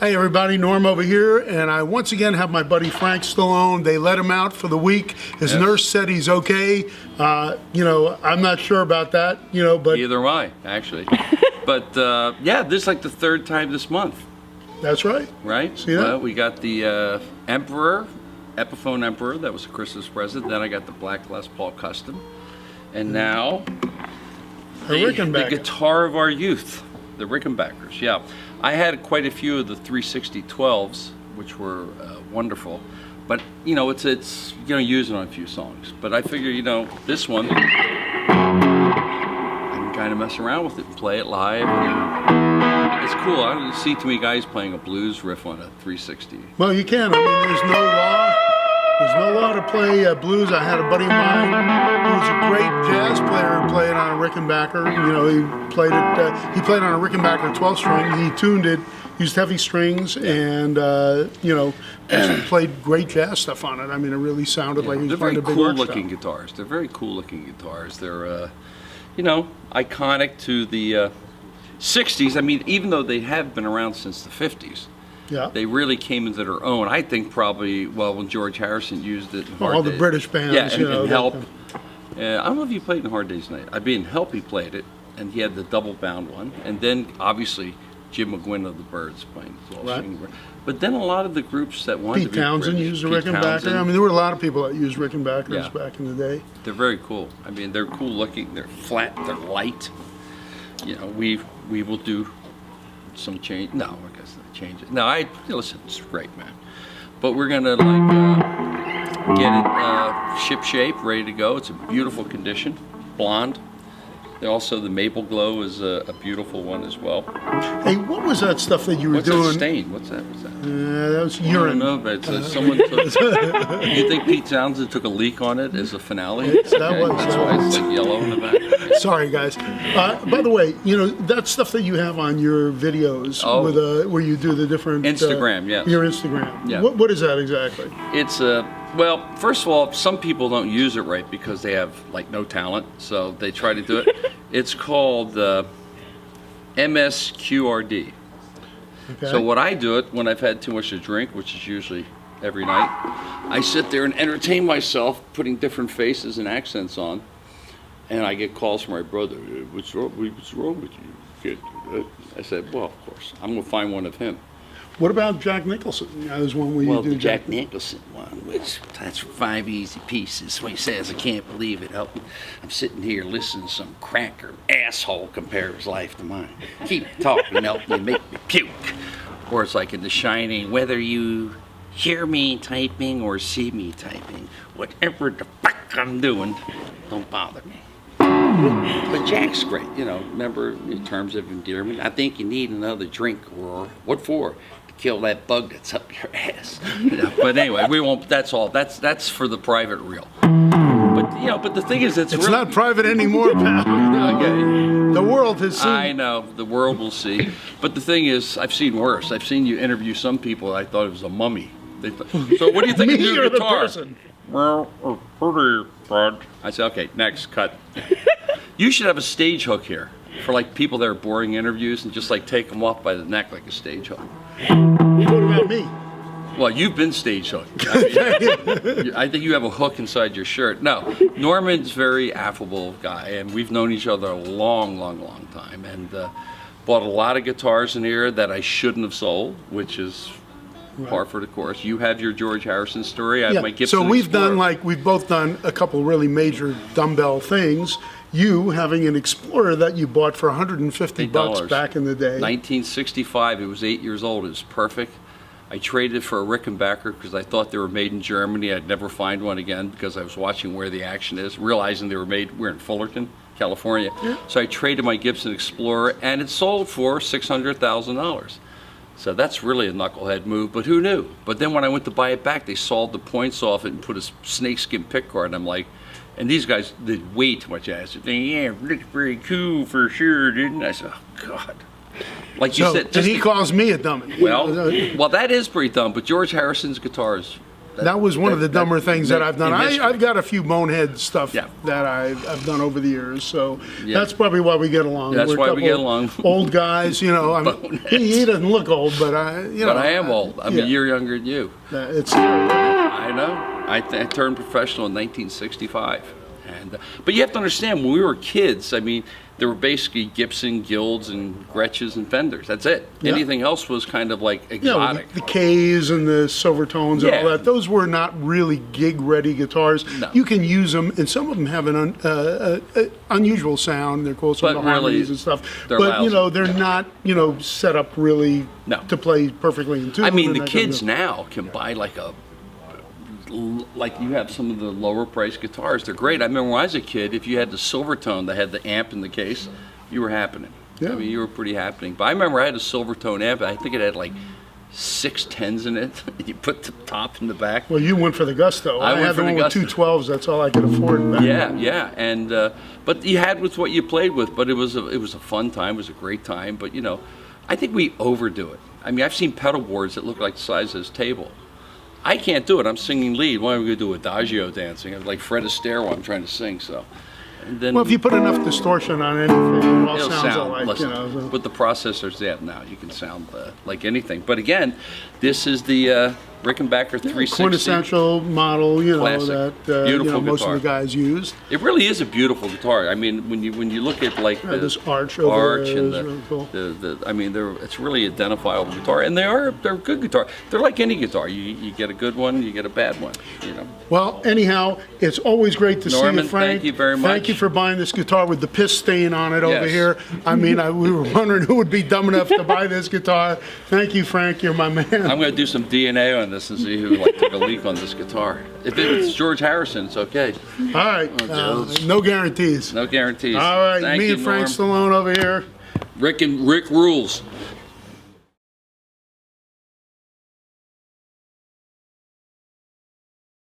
Hey everybody, Norm over here, and I once again have my buddy Frank Stallone. They let him out for the week. His nurse said he's okay. I'm not sure about that, but... Neither am I, actually. But yeah, this is like the third time this month. That's right. Right? See that? Well, we got the Emperor, Epiphone Emperor, that was a Christmas present. Then I got the Black Les Paul Custom. And now, the guitar of our youth, the Rickenbackers, yeah. I had quite a few of the 360 12s, which were wonderful, but it's use it on a few songs. But I figure, this one, I can kind of mess around with it and play it live. And it's cool. I don't see too many guys playing a blues riff on a 360. Well, you can. I mean, there's no law. There's no law to play blues. I had a buddy of mine who was a great jazz player who played on a Rickenbacker. He played it. He played on a Rickenbacker 12-string. He tuned it, used heavy strings, and played great jazz stuff on it. I mean, it really sounded like he was playing a big orchestra. They're very cool-looking guitars. They're very cool-looking guitars. They're, iconic to the 60s. I mean, even though they have been around since the 50s. Yeah. They really came into their own. I think probably, when George Harrison used it in Hard all Days. the British bands, and Help. I don't know if you played in Hard Day's Night. I'd be in Help, he played it, and he had the double-bound one. And then, obviously, Jim McGuinn of the Byrds playing the 12-string. Right. But then a lot of the groups that wanted to be Pete Townsend used a Rickenbacker. I mean, there were a lot of people that used Rickenbackers back in the day. They're very cool. I mean, they're cool-looking. They're flat. They're light. We will do some change. No, I guess not change it. No, listen, it's great, man. But we're gonna get it ship shape, ready to go. It's a beautiful condition, blonde. Also, the Mapleglo is a beautiful one as well. Hey, what was that stuff that you were doing? What's that stain? What's that? That was urine. I don't know, but someone took. You think Pete Townsend took a leak on it as a finale? That's why it's like yellow in the back. Sorry, guys. By the way, that stuff that you have on your videos where you do the different Instagram, yes. Your Instagram. Yeah. What is that exactly? It's well, first of all, some people don't use it right because they have no talent, so they try to do it. It's called MSQRD. Okay. So what I do it when I've had too much to drink, which is usually every night, I sit there and entertain myself, putting different faces and accents on, and I get calls from my brother. What's wrong with you? You can't do that. I said, well, of course, I'm going to find one of him. What about Jack Nicholson? There's one where you do the Jack Nicholson one, that's 5 easy pieces. When he says, I can't believe it, I'm sitting here listening to some cracker asshole compare his life to mine. Keep talking, help me make me puke. Or it's like in The Shining, whether you hear me typing or see me typing, whatever the fuck I'm doing, don't bother me. But Jack's great, remember, in terms of endearment, I think you need another drink, or what for? Kill that bug that's up your ass. But anyway, we won't. That's all. That's for the private reel. But the thing is, it's not private anymore, pal. Okay. The world has seen. I know the world will see. But the thing is, I've seen worse. I've seen you interview some people. I thought it was a mummy. So what do you think of your guitar? Well, pretty bad. I said, okay, next, cut. You should have a stage hook here for people that are boring interviews and just take them off by the neck like a stage hook. What about me? Well, you've been stage hooked. I think you have a hook inside your shirt. No, Norman's a very affable guy, and we've known each other a long, long, long time, and bought a lot of guitars in here that I shouldn't have sold, which is par for the course. You have your George Harrison story. I have my Gibson So we've Explorer. we've both done a couple really major dumbbell things. You having an Explorer that you bought for $150 back in the day. 1965, it was 8 years old, it was perfect. I traded it for a Rickenbacker because I thought they were made in Germany. I'd never find one again because I was watching Where the Action Is, realizing they were made, we're in Fullerton, California. Yeah. So I traded my Gibson Explorer and it sold for $600,000. So that's really a knucklehead move, but who knew? But then when I went to buy it back, they sawed the points off it and put a snakeskin pickguard, and I'm like, and these guys did way too much acid. Yeah, it looks pretty cool for sure, didn't I? I said, oh, God. Like you said. And he calls me a dummy. Well, that is pretty dumb, but George Harrison's guitars That was one of the dumber things that I've done. in history. I've got a few bonehead stuff Yeah. that I've done over the years, so Yeah. that's probably why we get along. That's We're a why we couple get along. Old guys, you know. I mean, he doesn't look old, but But I am old. I'm yeah. a year younger than you. It's I know. I turned professional in 1965. And, but you have to understand, when we were kids, I mean, there were basically Gibson, Guilds, and Gretches and Fenders. That's it. Yeah. Anything else was kind of like yeah, exotic. the K's and the Silvertones and all Yeah. that. Those were not really gig-ready guitars. No. You can use them, and some of them have an unusual sound. They're called some But of the really, harmonies and stuff. they're But lousy. you know, they're not set up really No. to play perfectly in tune. I mean, and the that kind of kids stuff. now can buy like you have some of the lower priced guitars. They're great. I remember when I was a kid, if you had the Silvertone that had the amp in the case, you were happening. Yeah. I mean, you were pretty happening. But I remember I had a Silvertone amp. I think it had like 6 10s in it. You put the top in the back. Well, you went for the gusto. I went had for the the one with gusto. two 12s. That's all I could afford back then. Yeah, and but you had with what you played with. But it was a fun time. It was a great time. But you know, I think we overdo it. I mean, I've seen pedal boards that look like the size of this table. I can't do it. I'm singing lead. Why am I going to do adagio dancing? I'm like Fred Astaire while I'm trying to sing. So, and then Well, if you put enough distortion on anything, it all it'll sounds sound. alike. Listen, So. with the processors they have now, you can sound like anything. But again, this is the Rickenbacker 360. Quintessential model, Classic. that Beautiful most of guitar. the guys use. It really is a beautiful guitar. I mean, when you look at like the This arch over there and is really cool. I mean, it's really identifiable guitar, and they're good guitar. They're like any guitar. You get a good one, you get a bad one. You know. Well, anyhow, it's always great to see Norman, you, Frank. thank you very much. Thank you for buying this guitar with the piss stain on it over Yes. here. I mean, we were wondering who would be dumb enough to buy this guitar. Thank you, Frank. You're my man. I'm going to do some DNA on this and see who took a leak on this guitar. If it's George Harrison, it's okay. All right. Joe's. No guarantees. No guarantees. All right. Thank Me you, and Frank Norm. Stallone over here. Rick rules.